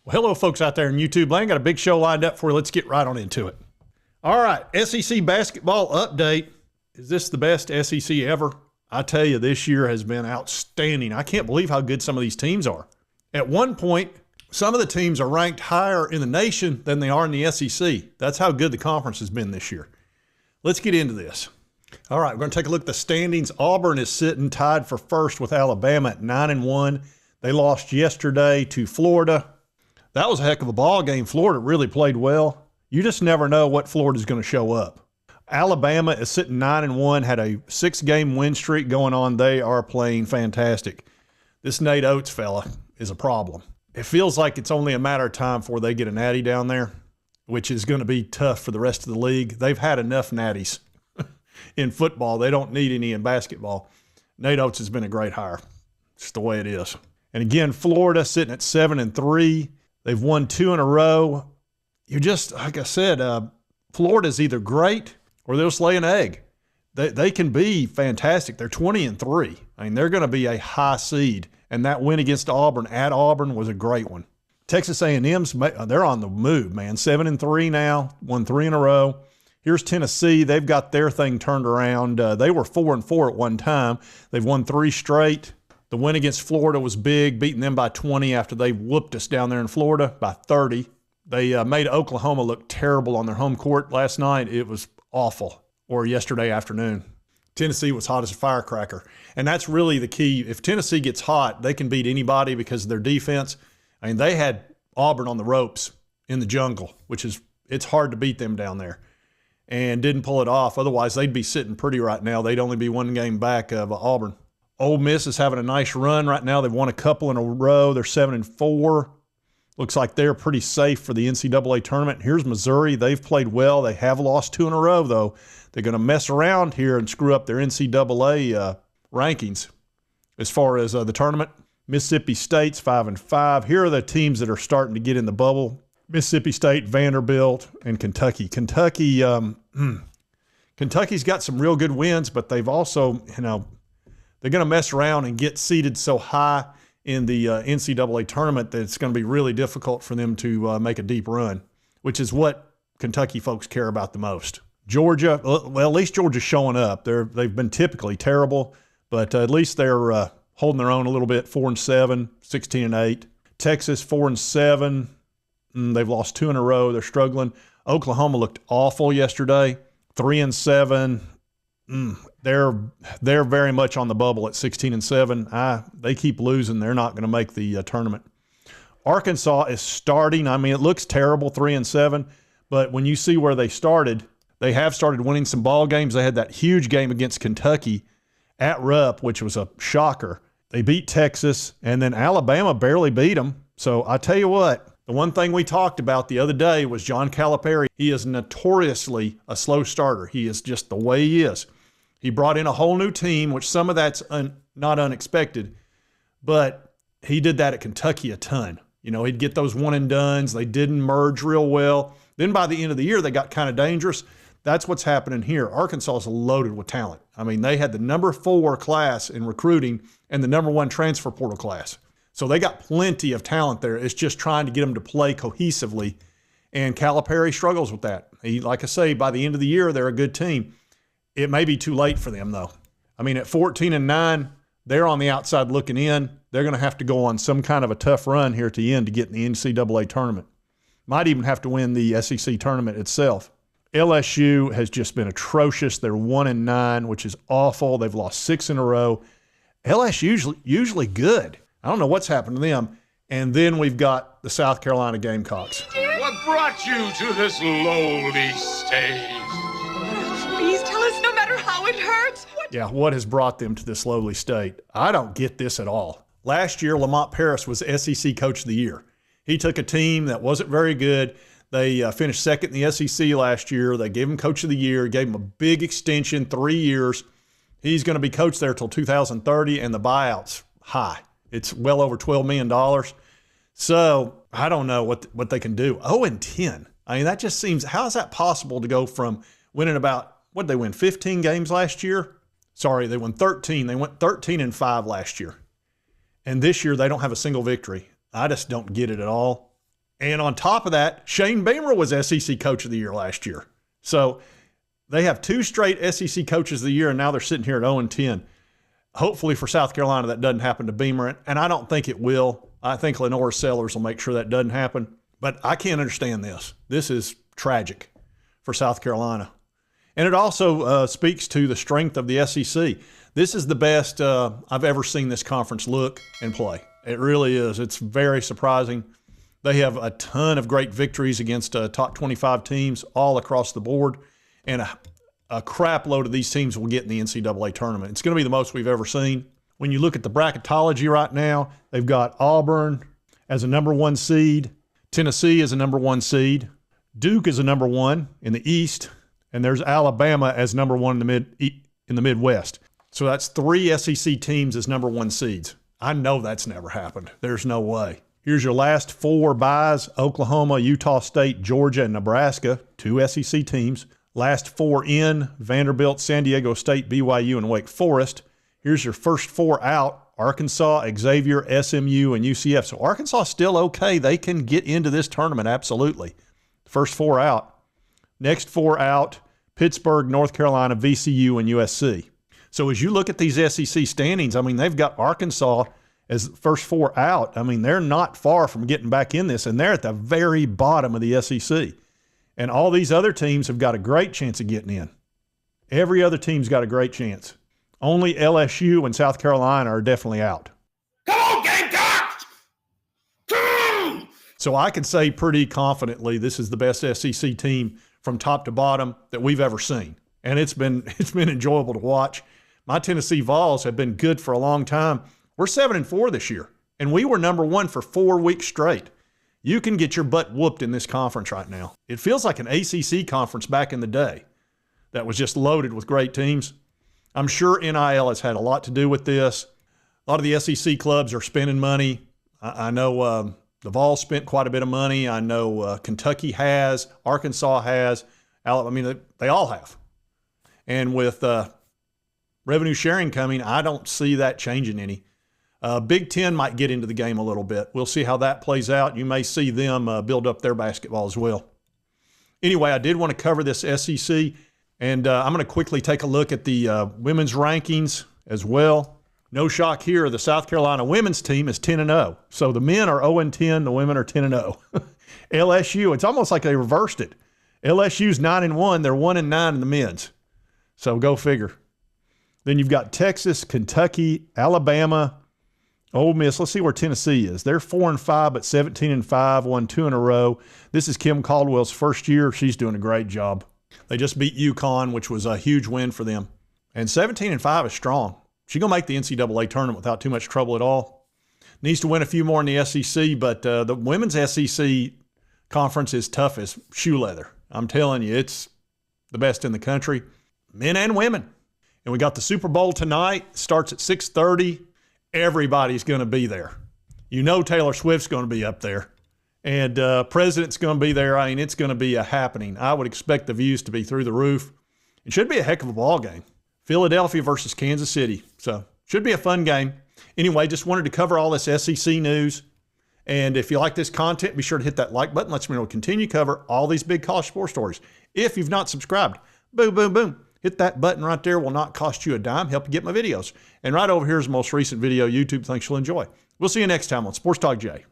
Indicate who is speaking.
Speaker 1: Well, hello, folks out there in YouTube land. Got a big show lined up for you. Let's get right on into it. All right, SEC basketball update. Is this the best SEC ever? I tell you, this year has been outstanding. I can't believe how good some of these teams are. At one point, some of the teams are ranked higher in the nation than they are in the SEC. That's how good the conference has been this year. Let's get into this. All right, we're going to take a look at the standings. Auburn is sitting tied for first with Alabama at 9-1. They lost yesterday to Florida. That was a heck of a ball game. Florida really played well. You just never know what Florida's going to show up. Alabama is sitting 9-1, had a 6-game win streak going on. They are playing fantastic. This Nate Oates fella is a problem. It feels like it's only a matter of time before they get a natty down there, which is going to be tough for the rest of the league. They've had enough natties in football. They don't need any in basketball. Nate Oates has been a great hire. It's the way it is. And again, Florida sitting at 7-3. They've won 2 in a row. You just, like I said, Florida's either great or they'll just lay an egg. They can be fantastic. They're 20-3. I mean, they're going to be a high seed. And that win against Auburn at Auburn was a great one. Texas A&M's, they're on the move, man. 7-3 now, won 3 in a row. Here's Tennessee. They've got their thing turned around. They were 4-4 at one time. They've won 3 straight. The win against Florida was big, beating them by 20 after they whooped us down there in Florida by 30. They made Oklahoma look terrible on their home court last night. It was awful, or yesterday afternoon. Tennessee was hot as a firecracker. And that's really the key. If Tennessee gets hot, they can beat anybody because of their defense. I mean, they had Auburn on the ropes in the jungle, which is, it's hard to beat them down there, and didn't pull it off. Otherwise, they'd be sitting pretty right now. They'd only be 1 game back of Auburn. Ole Miss is having a nice run right now. They've won a couple in a row. They're 7-4. Looks like they're pretty safe for the NCAA tournament. Here's Missouri. They've played well. They have lost 2 in a row, though. They're going to mess around here and screw up their NCAA rankings as far as the tournament. Mississippi State's 5-5. Here are the teams that are starting to get in the bubble. Mississippi State, Vanderbilt, and Kentucky. Kentucky's got some real good wins, but they've also, they're going to mess around and get seeded so high in the NCAA tournament that it's going to be really difficult for them to make a deep run, which is what Kentucky folks care about the most. Georgia, well, at least Georgia's showing up. They've been typically terrible, but at least they're holding their own a little bit, 4-7, 16-8. Texas, 4-7. They've lost 2 in a row. They're struggling. Oklahoma looked awful yesterday, 3-7. They're very much on the bubble at 16-7. They keep losing. They're not going to make the tournament. Arkansas is starting. I mean, it looks terrible, 3-7, but when you see where they started, they have started winning some ball games. They had that huge game against Kentucky at Rupp, which was a shocker. They beat Texas, and then Alabama barely beat them. So I tell you what, the one thing we talked about the other day was John Calipari. He is notoriously a slow starter. He is just the way he is. He brought in a whole new team, which some of that's not unexpected, but he did that at Kentucky a ton. He'd get those one-and-dones. They didn't merge real well. Then by the end of the year, they got kind of dangerous. That's what's happening here. Arkansas is loaded with talent. I mean, they had the number 4 class in recruiting and the number 1 transfer portal class. So they got plenty of talent there. It's just trying to get them to play cohesively, and Calipari struggles with that. Like I say, by the end of the year, they're a good team. It may be too late for them, though. I mean, at 14-9, they're on the outside looking in. They're going to have to go on some kind of a tough run here at the end to get in the NCAA tournament. Might even have to win the SEC tournament itself. LSU has just been atrocious. They're 1-9, which is awful. They've lost 6 in a row. LSU usually good. I don't know what's happened to them. And then we've got the South Carolina Gamecocks.
Speaker 2: What brought you to this lowly stage?
Speaker 3: Please tell us, no matter how it hurts.
Speaker 1: Yeah, what has brought them to this lowly state? I don't get this at all. Last year, Lamont Paris was SEC Coach of the Year. He took a team that wasn't very good. They finished second in the SEC last year. They gave him Coach of the Year, gave him a big extension, 3 years. He's going to be coach there till 2030, and the buyout's high. It's well over $12 million. So I don't know what they can do. 0-10. I mean, that just seems, how is that possible to go from winning about, what did they win, 15 games last year? Sorry, they won 13. They went 13-5 last year. And this year, they don't have a single victory. I just don't get it at all. And on top of that, Shane Beamer was SEC Coach of the Year last year. So they have 2 straight SEC Coaches of the Year, and now they're sitting here at 0-10. Hopefully for South Carolina, that doesn't happen to Beamer, and I don't think it will. I think Lenore Sellers will make sure that doesn't happen. But I can't understand this. This is tragic for South Carolina. And it also speaks to the strength of the SEC. This is the best I've ever seen this conference look and play. It really is. It's very surprising. They have a ton of great victories against top 25 teams all across the board, and a crap load of these teams will get in the NCAA tournament. It's going to be the most we've ever seen. When you look at the bracketology right now, they've got Auburn as a number 1 seed, Tennessee is a number 1 seed, Duke is a number 1 in the East, and there's Alabama as number 1 in the Midwest. So that's 3 SEC teams as number 1 seeds. I know that's never happened. There's no way. Here's your last 4 byes: Oklahoma, Utah State, Georgia, and Nebraska, 2 SEC teams. Last 4 in: Vanderbilt, San Diego State, BYU, and Wake Forest. Here's your first 4 out: Arkansas, Xavier, SMU, and UCF. So Arkansas is still okay. They can get into this tournament, absolutely. First 4 out. Next 4 out: Pittsburgh, North Carolina, VCU, and USC. So as you look at these SEC standings, I mean, they've got Arkansas as the first 4 out. I mean, they're not far from getting back in this, and they're at the very bottom of the SEC. And all these other teams have got a great chance of getting in. Every other team's got a great chance. Only LSU and South Carolina are definitely out.
Speaker 2: Come on, Gamecocks! Come on!
Speaker 1: So I can say pretty confidently this is the best SEC team from top to bottom that we've ever seen. And it's been enjoyable to watch. My Tennessee Vols have been good for a long time. We're 7-4 this year, and we were number 1 for 4 weeks straight. You can get your butt whooped in this conference right now. It feels like an ACC conference back in the day that was just loaded with great teams. I'm sure NIL has had a lot to do with this. A lot of the SEC clubs are spending money. I know the Vols spent quite a bit of money. I know Kentucky has, Arkansas has. I mean, they all have. And with revenue sharing coming, I don't see that changing any. Big Ten might get into the game a little bit. We'll see how that plays out. You may see them build up their basketball as well. Anyway, I did want to cover this SEC, and I'm going to quickly take a look at the women's rankings as well. No shock here, the South Carolina women's team is 10-0. So the men are 0-10, the women are 10-0. LSU, it's almost like they reversed it. LSU's 9-1, they're 1-9 in the men's. So go figure. Then you've got Texas, Kentucky, Alabama, Ole Miss. Let's see where Tennessee is. They're 4-5, but 17-5, won 2 in a row. This is Kim Caldwell's first year. She's doing a great job. They just beat UConn, which was a huge win for them. And 17-5 is strong. She's going to make the NCAA tournament without too much trouble at all. Needs to win a few more in the SEC, but the women's SEC conference is tough as shoe leather. I'm telling you, it's the best in the country, men and women. And we got the Super Bowl tonight. Starts at 6:30. Everybody's going to be there. You know Taylor Swift's going to be up there. And President's going to be there. I mean, it's going to be a happening. I would expect the views to be through the roof. It should be a heck of a ball game. Philadelphia versus Kansas City. So should be a fun game. Anyway, just wanted to cover all this SEC news. And if you like this content, be sure to hit that like button. Lets me know to continue to cover all these big college sports stories. If you've not subscribed, boom, boom, boom. Hit that button right there. Will not cost you a dime. Help you get my videos. And right over here is the most recent video YouTube thinks you'll enjoy. We'll see you next time on Sports Talk Jay.